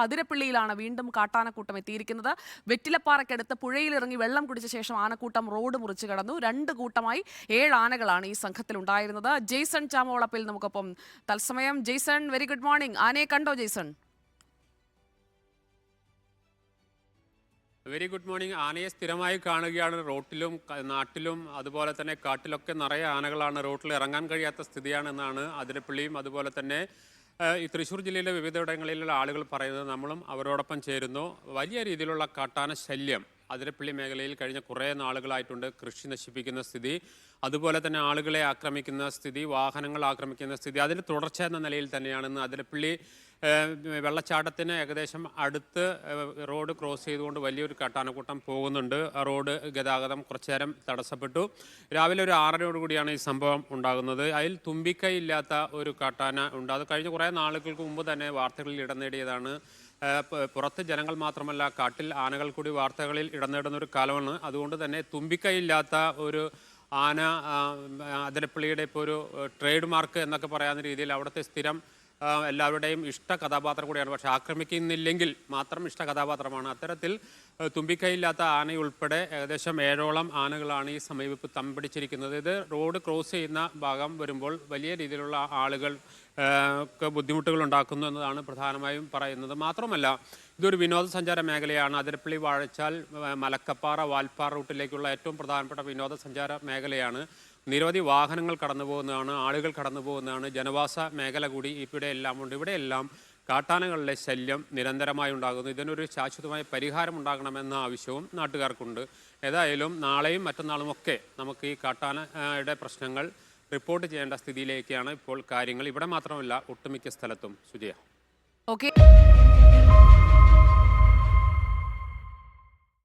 അതിരപ്പിള്ളിയിലാണ് വീണ്ടും കാട്ടാനക്കൂട്ടം എത്തിയിരിക്കുന്നത്. വെറ്റിലപ്പാറയ്ക്കടുത്ത് പുഴയിലിറങ്ങി വെള്ളം കുടിച്ച ശേഷം ആനക്കൂട്ടം റോഡ് മുറിച്ച് കടന്നു. 2 കൂട്ടമായി 7 ആനകളാണ് ഈ സംഘത്തിൽ ഉണ്ടായിരുന്നത്. ജെയ്സൺ ചാമവളപ്പിൽ നമുക്കൊപ്പം തത്സമയം. Jaison, very good morning. ആനയെ കണ്ടോ ജെയ്സൺ? Very good morning. ആനയെ സ്ഥിരമായി കാണുകയാണ്. റോട്ടിലും നാട്ടിലും അതുപോലെ തന്നെ കാട്ടിലൊക്കെ നിറയെ ആനകളാണ്. റോട്ടിൽ ഇറങ്ങാൻ കഴിയാത്ത സ്ഥിതിയാണെന്നാണ് അതിരപ്പള്ളിയും അതുപോലെ തന്നെ ഈ തൃശ്ശൂർ ജില്ലയിലെ വിവിധയിടങ്ങളിലുള്ള ആളുകൾ പറയുന്നത്. നമ്മളും അവരോടൊപ്പം ചേരുന്നു. വലിയ രീതിയിലുള്ള കാട്ടാന ശല്യം അതിരപ്പള്ളി മേഖലയിൽ കഴിഞ്ഞ കുറേ നാളുകളായിട്ടുണ്ട്. കൃഷി നശിപ്പിക്കുന്ന സ്ഥിതി, അതുപോലെ തന്നെ ആളുകളെ ആക്രമിക്കുന്ന സ്ഥിതി, വാഹനങ്ങൾ ആക്രമിക്കുന്ന സ്ഥിതി, അതിന് തുടർച്ച എന്ന നിലയിൽ തന്നെയാണെന്ന് അതിരപ്പള്ളി വെള്ളച്ചാട്ടത്തിന് ഏകദേശം അടുത്ത് റോഡ് ക്രോസ് ചെയ്തുകൊണ്ട് വലിയൊരു കാട്ടാനക്കൂട്ടം പോകുന്നുണ്ട്. റോഡ് ഗതാഗതം കുറച്ചു നേരം തടസ്സപ്പെട്ടു. രാവിലെ ഒരു 6:30 കൂടിയാണ് ഈ സംഭവം ഉണ്ടാകുന്നത്. അതിൽ തുമ്പിക്കൈയില്ലാത്ത ഒരു കാട്ടാന ഉണ്ട്. അത് കഴിഞ്ഞ കുറേ നാളുകൾക്ക് മുമ്പ് തന്നെ വാർത്തകളിൽ ഇടം നേടിയതാണ്. പുറത്ത് ജനങ്ങൾ മാത്രമല്ല, കാട്ടിൽ ആനകൾ കൂടി വാർത്തകളിൽ ഇടം നേടുന്ന ഒരു കാലമാണ്. അതുകൊണ്ട് തന്നെ തുമ്പിക്കൈയില്ലാത്ത ഒരു ആന അതിരപ്പള്ളിയുടെ ഇപ്പോൾ ഒരു ട്രേഡ് മാർക്ക് എന്നൊക്കെ പറയാവുന്ന രീതിയിൽ അവിടുത്തെ സ്ഥിരം എല്ലാവരുടെയും ഇഷ്ട കഥാപാത്രം കൂടിയാണ്. പക്ഷേ ആക്രമിക്കുന്നില്ലെങ്കിൽ മാത്രം ഇഷ്ട കഥാപാത്രമാണ്. അത്തരത്തിൽ തുമ്പിക്കൈയില്ലാത്ത ആനയുൾപ്പെടെ ഏകദേശം 7ഓളം ആനകളാണ് ഈ സമീപത്ത് തമ്പടിച്ചിരിക്കുന്നത്. ഇത് റോഡ് ക്രോസ് ചെയ്യുന്ന ഭാഗം വരുമ്പോൾ വലിയ രീതിയിലുള്ള ആളുകൾ ബുദ്ധിമുട്ടുകൾ ഉണ്ടാക്കുന്നു എന്നതാണ് പ്രധാനമായും പറയുന്നത്. മാത്രമല്ല, ഇതൊരു വിനോദസഞ്ചാര മേഖലയാണ്. അതിരപ്പള്ളി വാഴച്ചാൽ മലക്കപ്പാറ വാൽപ്പാറ റൂട്ടിലേക്കുള്ള ഏറ്റവും പ്രധാനപ്പെട്ട വിനോദസഞ്ചാര മേഖലയാണ്. നിരവധി വാഹനങ്ങൾ കടന്നു പോകുന്നതാണ്, ആളുകൾ കടന്നു പോകുന്നതാണ്, ജനവാസ മേഖല കൂടി ഇവിടെ എല്ലാം ഉണ്ട്. ഇവിടെയെല്ലാം കാട്ടാനകളുടെ ശല്യം നിരന്തരമായി ഉണ്ടാകുന്നു. ഇതിനൊരു ശാശ്വതമായ പരിഹാരം ഉണ്ടാകണമെന്ന ആവശ്യവും നാട്ടുകാർക്കുണ്ട്. ഏതായാലും നാളെയും മറ്റന്നാളുമൊക്കെ നമുക്ക് ഈ കാട്ടാനയുടെ പ്രശ്നങ്ങൾ റിപ്പോർട്ട് ചെയ്യേണ്ട സ്ഥിതിയിലേക്കാണ് ഇപ്പോൾ കാര്യങ്ങൾ. ഇവിടെ മാത്രമല്ല, ഒട്ടുമിക്ക സ്ഥലത്തും. സുജയ.